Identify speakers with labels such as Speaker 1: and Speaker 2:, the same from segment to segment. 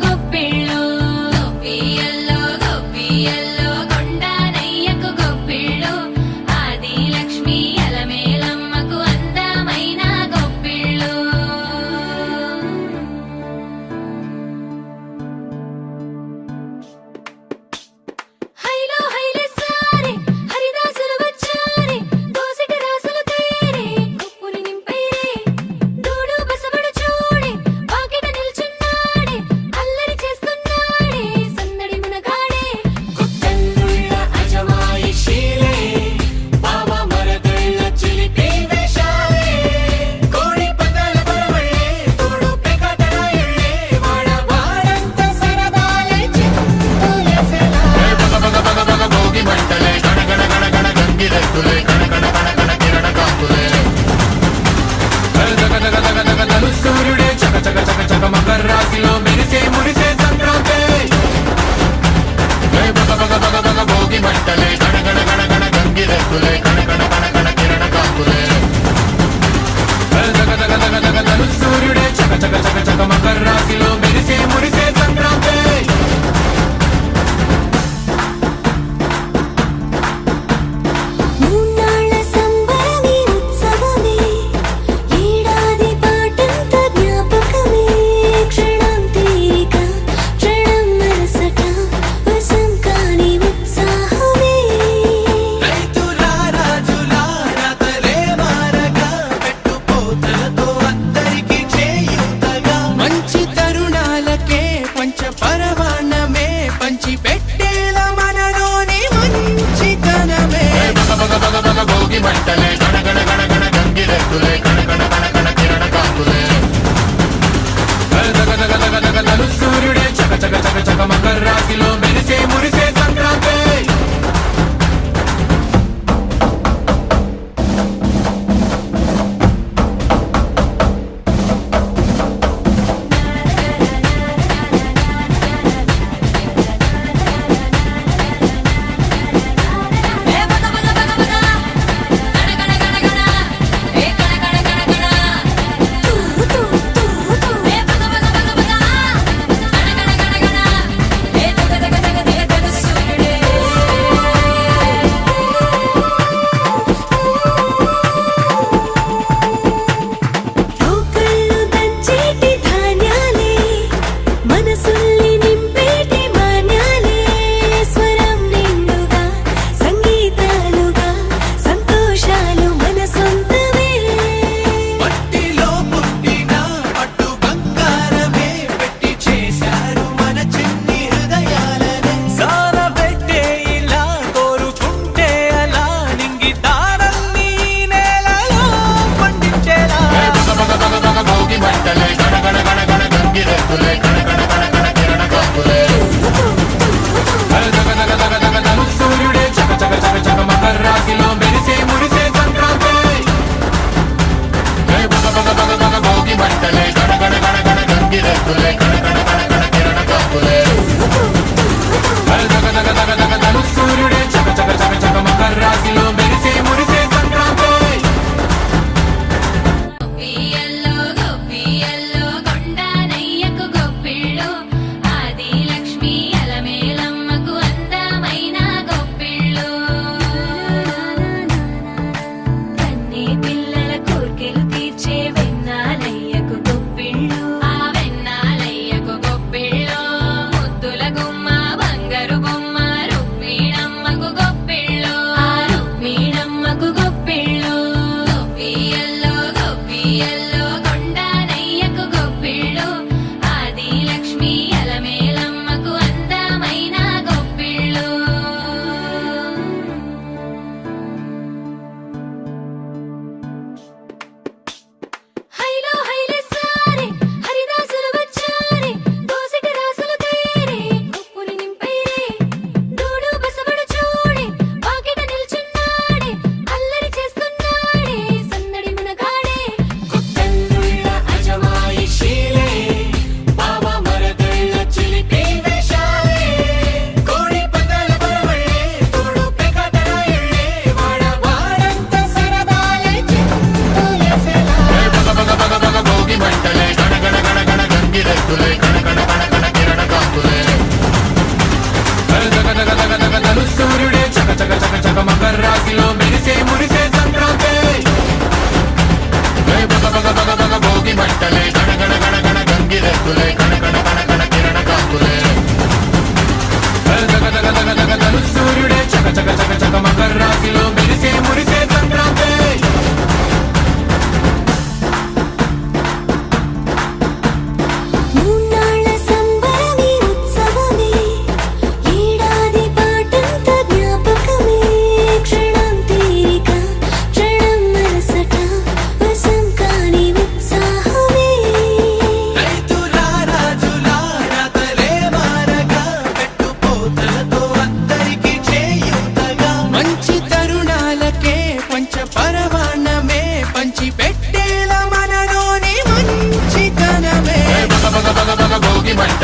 Speaker 1: గొప్పిళ్ళు గొప్పియల్లో గొప్పియల్లో కొండానయ్యకు గొప్పిళ్ళు ఆది లక్ష్మి అలమేలమ్మకు అందమైన గొప్పిళ్ళు హైలో హైలే సారే హరిదాసులు వచ్చారే దోసిటి రాసులు తేరే గొప్పులు నింపైరే దూడు బసవడు చూడే వాకిట నిల్చున్నాడే అల్లరి చేస్తున్నాడే సందడి మునగాడే
Speaker 2: కొత్తల్లుళ్ళ అజమాయిషీలే బావ మరదళ్ళ చిలిపి వేషాలే కోడి పందాల బరవళ్ళే తోడు పెకటరాయళ్ళే వాడంత సరదాలే చిందులేసెలా బగ భోగి మంటలే గణగణ గణగణ గంగిరెద్దులే గణగణ గణగణ కిరణ కాకులే దగ సూర్యుడే చక చక చక చక మకర రాశిలో మెరిసే మురిసే సంక్రాంతి బగ భోగి మంటలే గణగణ గణగణ గంగిరెద్దులే గణగణ గణగణ కిరణ కాకులే దగ సూర్యుడే చక చక చక చక మకర రాశిలో మెరిసే మురిసే సంక్రాంతి
Speaker 1: మూన్నాళ్ళ సంబరమే ఉత్సవమే ఏడాది పాటంత జ్ఞాపకమే క్షణం తీరిక క్షణం నరసట వశం కాని ఉత్సాహమే
Speaker 2: రైతుల రాజుల రాతలే మారగా పెట్టుపోతలతో అందరికీ చేయూతగా మంచి తరుణాలకే పంచ పరమాన్నమే పంచి పెట్టేల మనలోని మంచితనమే బగ భోగి మంటలే గణగణ గణగణ గంగిరెద్దులే గణగణ గణగణ కిరణ కాకులే దగ సూర్యుడే చక చక చక చక మకర రాశిలో మెరిసే మురిసే సంక్రాంతి
Speaker 1: ఏ బగ బగ బగ బగ గణ గణ గణ గణ ఏ గణ గణ గణ గణ తూ తూ తూ ఏ బగ బగ బగ బగ గణ గణ గణ గణ ఏ దగ దగ దగ దగ దగ సూర్యుడే రోకళ్ళు దంచేటి ధాన్యాలే మనసుల్ని నింపేటి మాన్యాలే స్వరం నిండుగా సంగీతాలుగా సంతోషాలు మన సొంతమే
Speaker 2: మట్టిలో పుట్టిన పట్టు బంగారమే పెట్టి చేశారు మన చిన్ని హృదయాలనే సారబెట్టే ఇలా కోరుకుంటే అలా నింగి తారల్ని నేలలో పండించేలా బగ భోగి మంటలే గణగణ గణగణ గంగిరెద్దులే గణగణ గణగణ కిరణ కాకులే దగ సూర్యుడే చక చక చక చక మకర రాశిలో మెరిసే మురిసే సంక్రాంతి బగ భోగి మంటలే గణగణ గణగణ గంగిరెద్దులే గణగణ గణగణ కిరణ కాకులే దగ సూర్యుడే చక చక చక చక మకర రాశిలో మెరిసే మురిసే సంక్రాంతి
Speaker 1: గొప్పియల్లో గొప్పియల్లో కొండానయ్యకు గొప్పిళ్ళు ఆది లక్ష్మి అలమేలమ్మకు అందమైన గొప్పిళ్ళు కన్నీ పిల్లల కోర్కెలు తీర్చే వెన్నాలయ్యకు గొప్పిళ్ళు ఆ వెన్నాలయ్యకు గొప్పిళ్ళు ముద్దుల గుమ్మ బంగారు బొమ్మ రుక్మిణమ్మకు గొప్పిళ్ళు ఆ రుక్మిణమ్మకు గొప్పిళ్ళు గొప్పియల్లో గొప్పియల్లో కొండానయ్యకు గొప్పిళ్ళు ఆది లక్ష్మి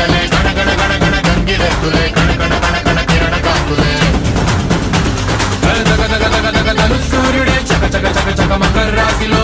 Speaker 2: మంటలే గణగణ గణగణ గంగిరెద్దులే కణకణ కణకణ కిరణ కాంతులే
Speaker 3: దగ దగ దగ దగ దగ సూర్యుడే చక చక చక చక మకర రాశిలో